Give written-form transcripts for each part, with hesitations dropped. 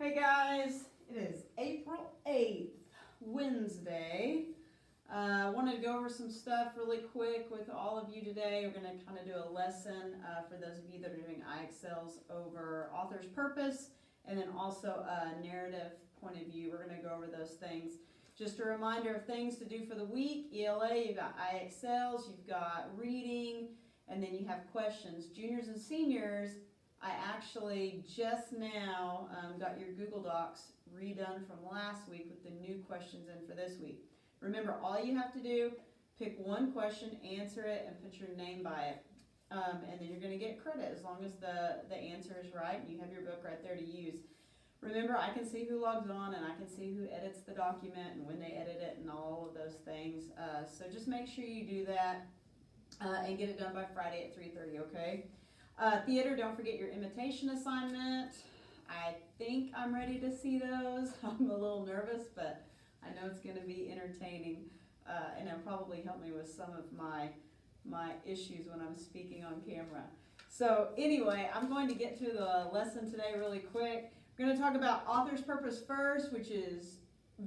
Hey guys, it is April 8th, Wednesday. I wanted to go over some stuff really quick with all of you today. We're going to kind of do a lesson for those of you that are doing IXLs over author's purpose and then also a narrative point of view. We're going to go over those things. Just a reminder of things to do for the week. ELA, you've got IXLs, you've got reading, and then you have questions. Juniors and seniors, I actually just now got your Google Docs redone from last week with the new questions in for this week. Remember, all you have to do, pick one question, answer it, and put your name by it. And then you're going to get credit as long as the answer is right and you have your book right there to use. Remember, I can see who logs on and I can see who edits the document and when they edit it and all of those things. So just make sure you do that and get it done by Friday at 3:30, okay? Theater, don't forget your imitation assignment. I think I'm ready to see those. I'm a little nervous, but I know it's going to be entertaining, and it'll probably help me with some of my issues when I'm speaking on camera. So anyway, I'm going to get to the lesson today really quick. We're going to talk about author's purpose first, which is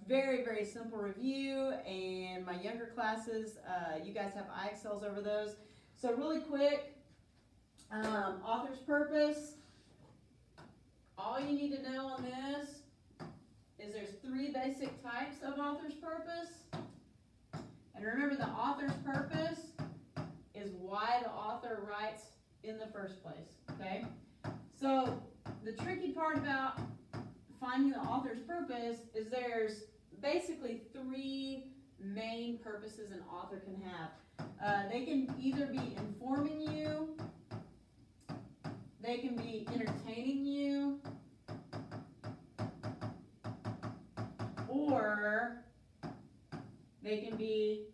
very, very simple review, and my younger classes, you guys have IXLs over those. So really quick, author's purpose, all you need to know on this is there's three basic types of author's purpose. And remember, the author's purpose is why the author writes in the first place, okay? So the tricky part about finding the author's purpose is there's basically three main purposes an author can have. They can either be informing you, they can be entertaining you, or they can be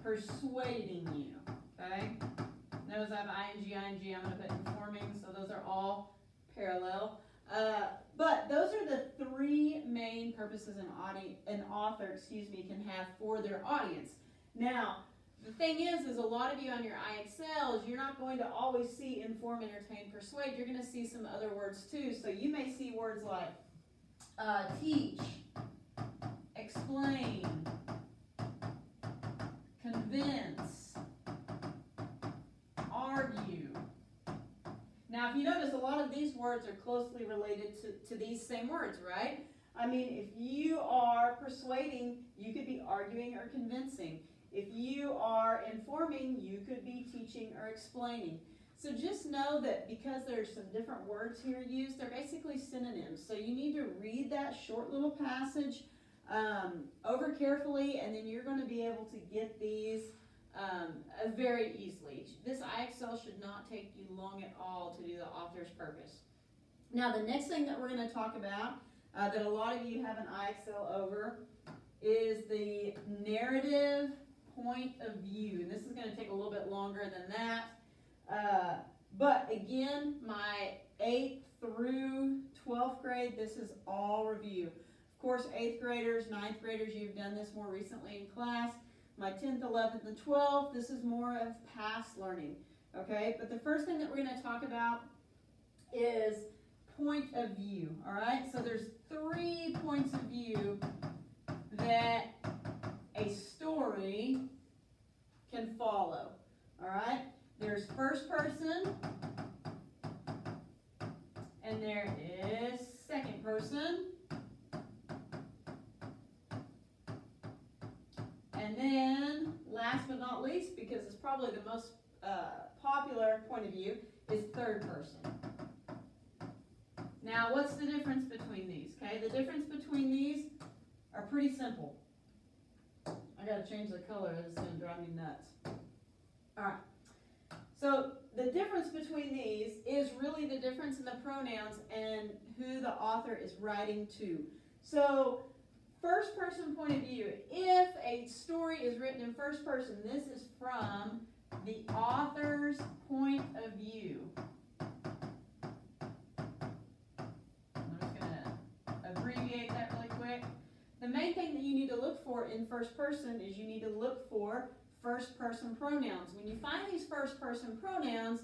persuading you, okay? Notice I have ing, I'm going to put informing, so those are all parallel. But those are the three main purposes an author can have for their audience. Now, the thing is a lot of you on your IXLs, you're not going to always see inform, entertain, persuade. You're going to see some other words too. So you may see words like teach, explain, convince, argue. Now, if you notice, a lot of these words are closely related to these same words, right? I mean, if you are persuading, you could be arguing or convincing. If you are informing, you could be teaching or explaining. So just know that because there's some different words here used, they're basically synonyms. So you need to read that short little passage over carefully, and then you're going to be able to get these very easily. This IXL should not take you long at all to do the author's purpose. Now, the next thing that we're going to talk about that a lot of you have an IXL over is the narrative point of view. And this is going to take a little bit longer than that. But again, my 8th through 12th grade, this is all review. Of course, 8th graders, 9th graders, you've done this more recently in class. My 10th, 11th, and 12th, this is more of past learning. Okay, but the first thing that we're going to talk about is point of view. All right, so there's three points of view that a story can follow. All right, there's first person, and there is second person, and then last but not least, because it's probably the most popular point of view, is third person. Now, what's the difference between these? Okay, the difference between these are pretty simple. I got to change the color. This is going to drive me nuts. All right. So the difference between these is really the difference in the pronouns and who the author is writing to. So first person point of view. If a story is written in first person, this is from the author's point of view. I'm just going to abbreviate that really quick. The main thing that you need to look for in first person is you need to look for first person pronouns. When you find these first person pronouns,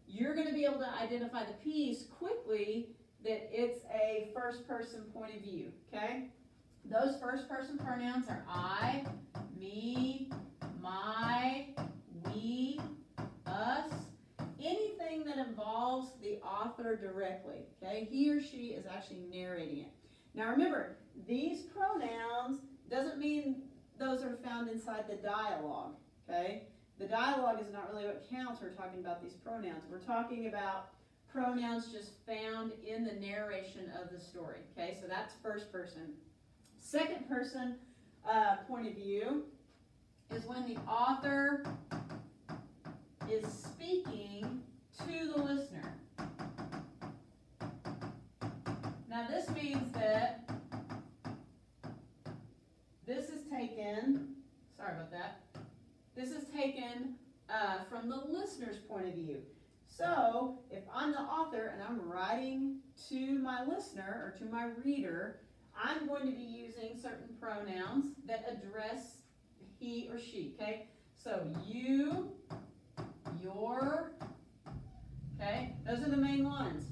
you're going to be able to identify the piece quickly that it's a first person point of view, okay? Those first person pronouns are I, me, my, we, us, anything that involves the author directly, okay? He or she is actually narrating it. Now remember, these pronouns doesn't mean those are found inside the dialogue, okay? The dialogue is not really what counts. We're talking about these pronouns. We're talking about pronouns just found in the narration of the story, okay? So that's first person. Second person point of view is when the author is speaking to the listener. Now this means that this is taken, sorry about that, this is taken from the listener's point of view. So if I'm the author and I'm writing to my listener or to my reader, I'm going to be using certain pronouns that address he or she, okay? So you, your, okay? Those are the main ones.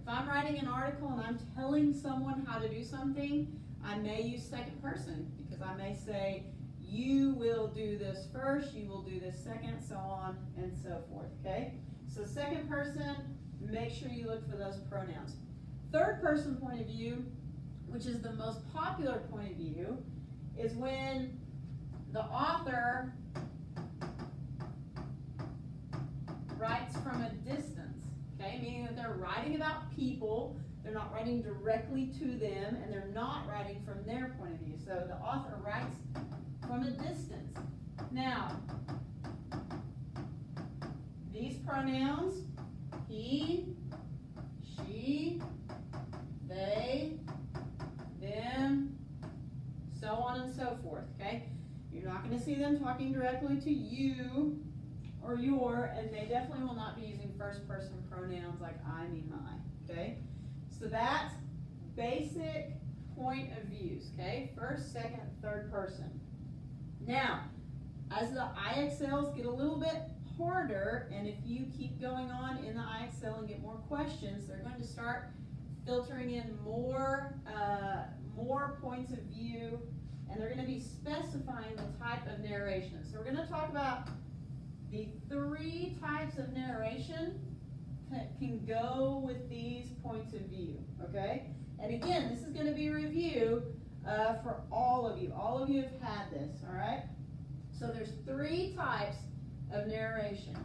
If I'm writing an article and I'm telling someone how to do something, I may use second person because I may say, you will do this first, you will do this second, so on and so forth, okay? So second person, make sure you look for those pronouns. Third person point of view, which is the most popular point of view, is when the author writes from a distance, okay? Meaning that they're writing about people, they're not writing directly to them, and they're not writing from their point of view. So the author writes from a distance. Now, these pronouns, he, she, they, them, so on and so forth, okay? You're not going to see them talking directly to you or your, and they definitely will not be using first person pronouns like I, me, my, okay? So that's basic point of views, okay? First, second, third person. Now, as the IXLs get a little bit harder, and if you keep going on in the IXL and get more questions, they're going to start filtering in more points of view, and they're going to be specifying the type of narration. So we're going to talk about the 3 types of narration that can go with these points of view, okay? And again, this is going to be a review for all of you. All of you have had this, all right? So there's 3 types of narration.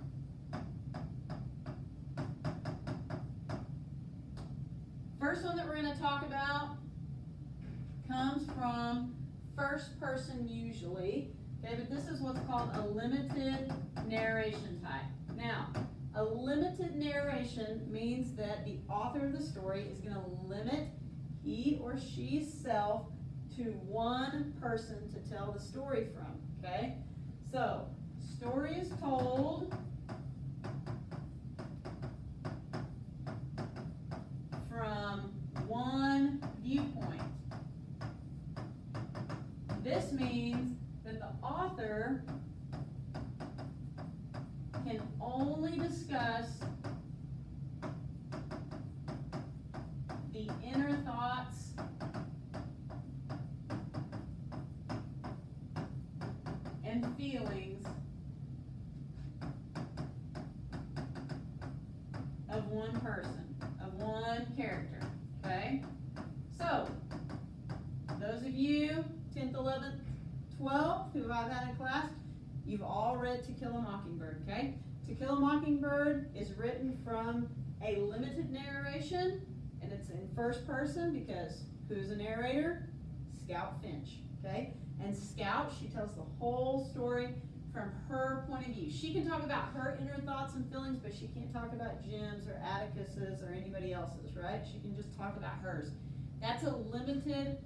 First one that we're going to talk about comes from first person usually, okay, but this is what's called a limited narration type. Now, a limited narration means that the author of the story is going to limit he or she's self to one person to tell the story from, okay? So, story is told from one viewpoint. This means that the author can only discuss the inner thoughts and feelings of one person, of one character, okay? So, those of you, 10th, 11th, 12th, who I've had in class, you've all read To Kill a Mockingbird, okay? To Kill a Mockingbird is written from a limited narration, and it's in first person because who's the narrator? Scout Finch, okay? And Scout, she tells the whole story from her point of view. She can talk about her inner thoughts and feelings, but she can't talk about Jim's or Atticus's or anybody else's, right? She can just talk about hers. That's a limited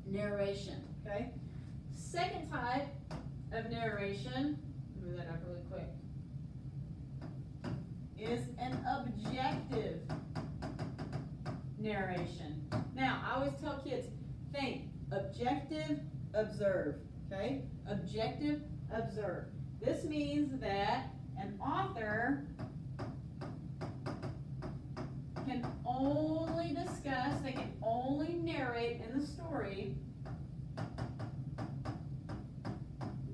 narration, okay? Second type of narration, move that up really quick, is an objective narration. Now, I always tell kids, think objective, observe, okay? Objective, observe. This means that an author can only discuss, they can only narrate in the story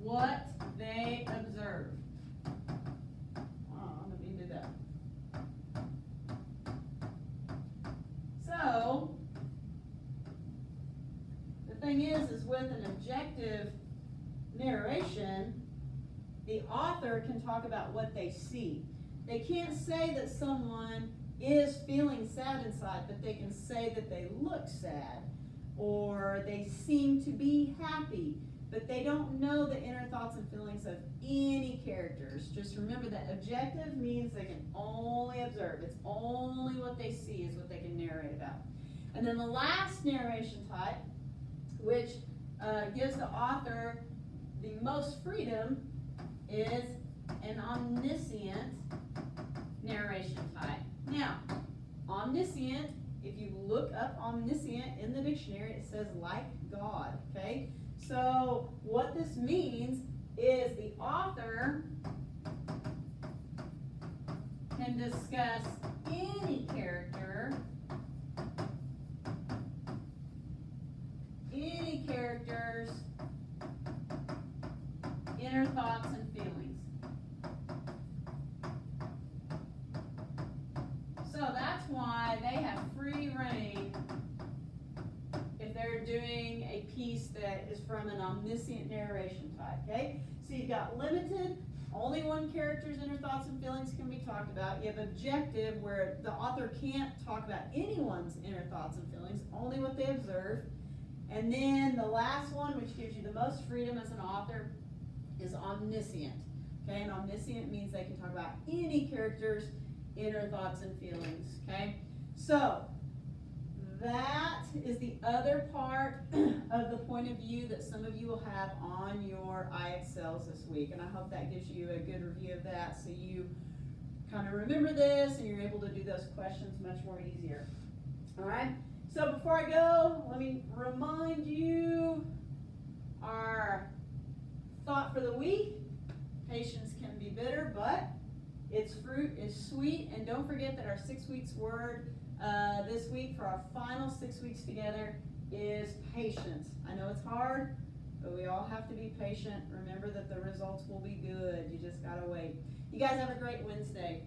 what they observe. Oh, let me do that. So, the thing is with an objective narration, the author can talk about what they see. They can't say that someone is feeling sad inside, but they can say that they look sad or they seem to be happy, but they don't know the inner thoughts and feelings of any characters. Just remember that objective means they can only observe. It's only what they see is what they can narrate about. And then the last narration type, which gives the author the most freedom, is an omniscient narration type. Now, omniscient, if you look up omniscient in the dictionary, it says like God, okay? So what this means is the author can discuss any character's inner thoughts and feelings. So that's why they have free reign if they're doing a piece that is from an omniscient narration type, okay? So you've got limited, only one character's inner thoughts and feelings can be talked about. You have objective, where the author can't talk about anyone's inner thoughts and feelings, only what they observe. And then the last one, which gives you the most freedom as an author, is omniscient. Okay, and omniscient means they can talk about any character's inner thoughts and feelings. Okay, so that is the other part of the point of view that some of you will have on your IXLs this week, and I hope that gives you a good review of that, so you kind of remember this and you're able to do those questions much more easier. All right. So before I go, let me remind you our thought for the week. Patience can be bitter, but its fruit is sweet. And don't forget that our 6 weeks word this week for our final 6 weeks together is patience. I know it's hard, but we all have to be patient. Remember that the results will be good. You just gotta wait. You guys have a great Wednesday.